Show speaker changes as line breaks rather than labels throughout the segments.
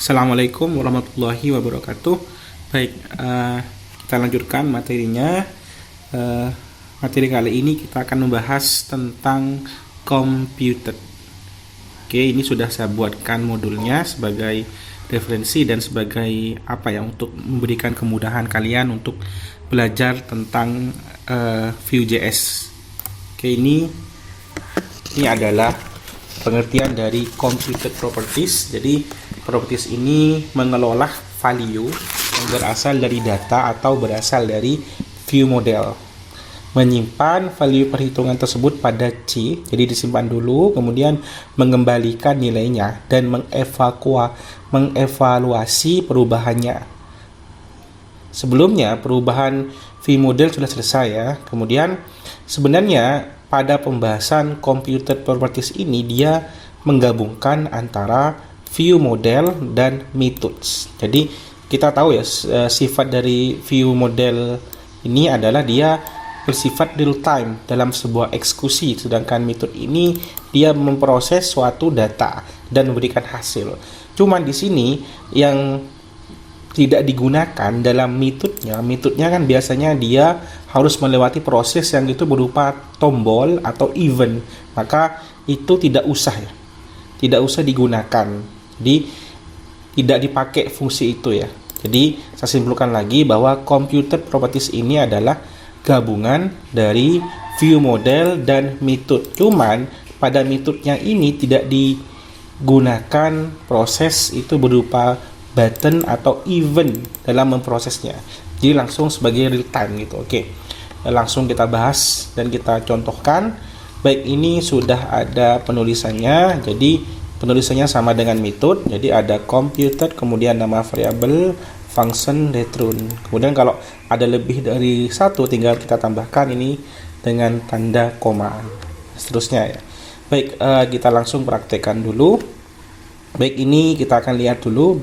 Assalamualaikum warahmatullahi wabarakatuh. Baik, kita lanjutkan materinya. Materi kali ini kita akan membahas tentang computed. Oke, ini sudah saya buatkan modulnya sebagai referensi dan sebagai untuk memberikan kemudahan kalian untuk belajar tentang Vue.js. Oke, ini adalah pengertian dari computed properties. Jadi properties ini mengelola value yang berasal dari data atau berasal dari view model, menyimpan value perhitungan tersebut pada C, jadi disimpan dulu, kemudian mengembalikan nilainya dan mengevaluasi perubahannya. Sebelumnya perubahan view model sudah selesai ya. Kemudian sebenarnya pada pembahasan computed properties ini dia menggabungkan antara view model dan methods. Jadi kita tahu ya, sifat dari view model ini adalah dia bersifat real time dalam sebuah eksekusi, sedangkan method ini dia memproses suatu data dan memberikan hasil. Cuman di sini yang tidak digunakan dalam metodenya kan biasanya dia harus melewati proses yang itu berupa tombol atau event, maka itu tidak usah digunakan, tidak dipakai fungsi itu ya. Jadi saya simpulkan lagi bahwa computed properties ini adalah gabungan dari view model dan method. Cuman pada metodenya ini tidak digunakan proses itu berupa button atau event dalam memprosesnya. Jadi langsung sebagai real time gitu. Oke. Langsung kita bahas dan kita contohkan. Baik, ini sudah ada penulisannya. Jadi penulisannya sama dengan method. Jadi ada computed, kemudian nama variabel, function, return. Kemudian kalau ada lebih dari satu tinggal kita tambahkan ini dengan tanda koma. Seterusnya ya. Baik, kita langsung praktekkan dulu. Baik, ini kita akan lihat dulu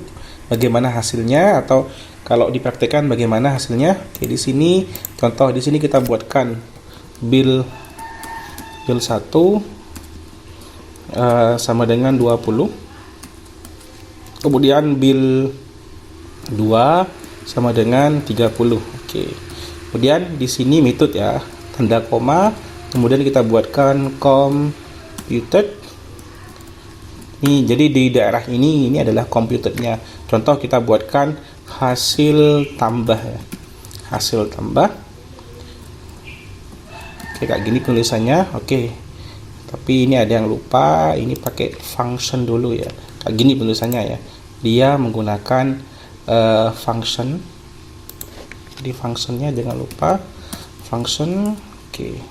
bagaimana hasilnya, atau kalau dipraktekkan bagaimana hasilnya. Oke, di sini contoh, di sini kita buatkan build 1 sama dengan 20. Kemudian build 2 sama dengan 30. Oke. Kemudian di sini method ya, tanda koma. Kemudian kita buatkan computed. Ini jadi di daerah ini adalah computednya. Contoh kita buatkan hasil tambah ya. Hasil tambah. Oke, kayak gini tulisannya. Oke. Tapi ini ada yang lupa, ini pakai function dulu ya. Kayak gini tulisannya ya. Dia menggunakan function. Jadi functionnya jangan lupa function. Oke.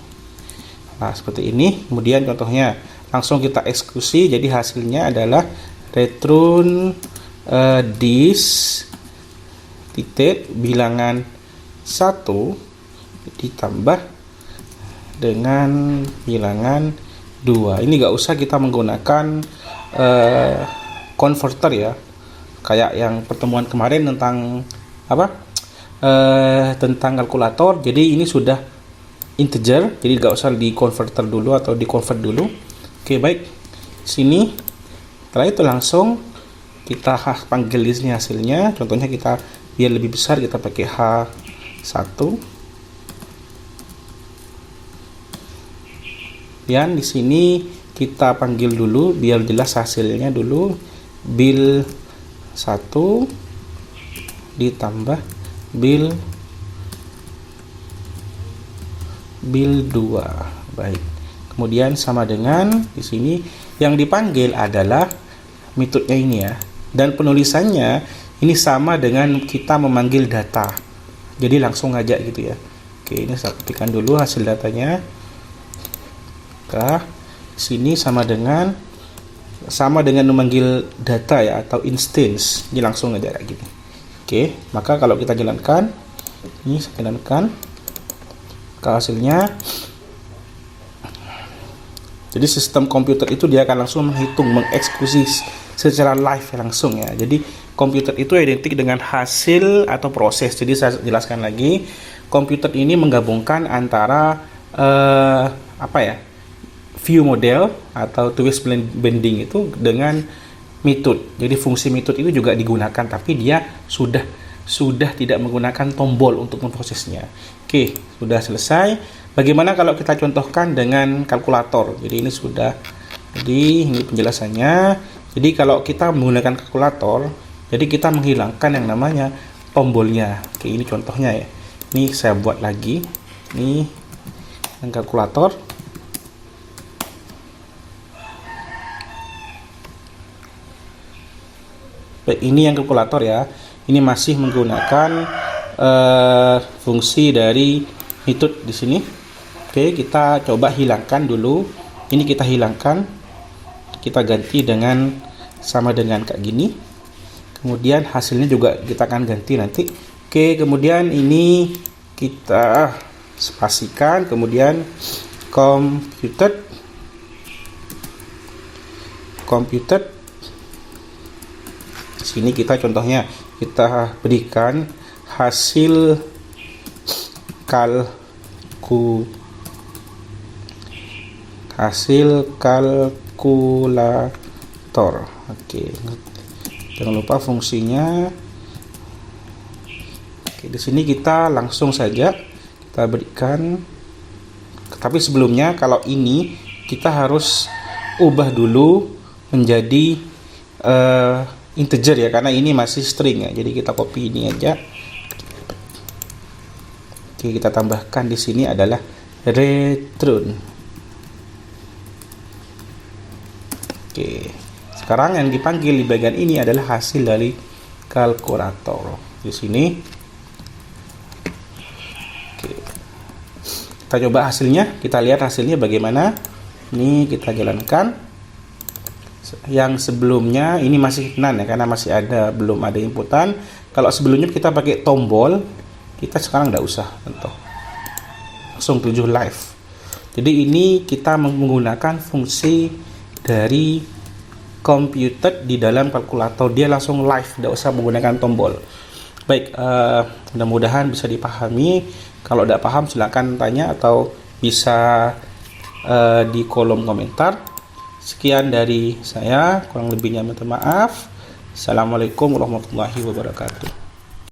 Nah, seperti ini. Kemudian contohnya langsung kita eksekusi. Jadi hasilnya adalah return this titik bilangan 1 ditambah dengan bilangan 2. Ini nggak usah kita menggunakan converter ya, kayak yang pertemuan kemarin tentang tentang kalkulator. Jadi ini sudah integer, jadi nggak usah di converter dulu atau di convert dulu. Oke, baik. Sini setelah itu langsung kita panggil di sini hasilnya. Contohnya kita biar lebih besar kita pakai H1. Dan di sini kita panggil dulu biar jelas hasilnya dulu, build 1 ditambah build 2. Baik. Kemudian sama dengan di sini yang dipanggil adalah metodenya ini ya. Dan penulisannya ini sama dengan kita memanggil data. Jadi langsung aja gitu ya. Oke, ini saya ketikkan dulu hasil datanya. Oke, sini sama dengan memanggil data ya, atau instance. Ini langsung aja kayak gini. Oke, maka kalau kita jalankan, ini saya jalankan ke hasilnya. Jadi sistem komputer itu dia akan langsung menghitung, mengeksekusi secara live langsung ya. Jadi komputer itu identik dengan hasil atau proses. Jadi saya jelaskan lagi, komputer ini menggabungkan antara view model atau twist bending itu dengan method. Jadi fungsi method itu juga digunakan, tapi dia sudah tidak menggunakan tombol untuk memprosesnya. Oke, sudah selesai. Bagaimana kalau kita contohkan dengan kalkulator? Jadi ini sudah. Jadi ini penjelasannya. Jadi kalau kita menggunakan kalkulator, jadi kita menghilangkan yang namanya tombolnya. Oke, ini contohnya ya. Ini saya buat lagi. Ini yang kalkulator. Baik, ini yang kalkulator ya. Ini masih menggunakan fungsi dari method di sini. Oke, kita coba hilangkan dulu. Ini kita hilangkan. Kita ganti dengan sama dengan kayak gini. Kemudian hasilnya juga kita akan ganti nanti. Oke, kemudian ini kita spasikan, kemudian computed sini kita contohnya kita berikan hasil kalkulator. Oke, jangan lupa fungsinya. Oke, di sini kita langsung saja kita berikan. Tapi sebelumnya kalau ini kita harus ubah dulu menjadi integer ya, karena ini masih string ya. Jadi kita copy ini aja. Oke, kita tambahkan di sini adalah return. Oke, sekarang yang dipanggil di bagian ini adalah hasil dari kalkulator di sini. Oke, kita coba hasilnya, kita lihat hasilnya bagaimana. Ini kita jalankan. Yang sebelumnya ini masih none ya, karena masih belum ada inputan. Kalau sebelumnya kita pakai tombol, kita sekarang nggak usah contoh, langsung 7 live. Jadi ini kita menggunakan fungsi dari computed di dalam kalkulator, dia langsung live, tidak usah menggunakan tombol. Baik, mudah-mudahan bisa dipahami. Kalau tidak paham silakan tanya atau bisa di kolom komentar. Sekian dari saya, kurang lebihnya minta maaf. Assalamualaikum warahmatullahi wabarakatuh.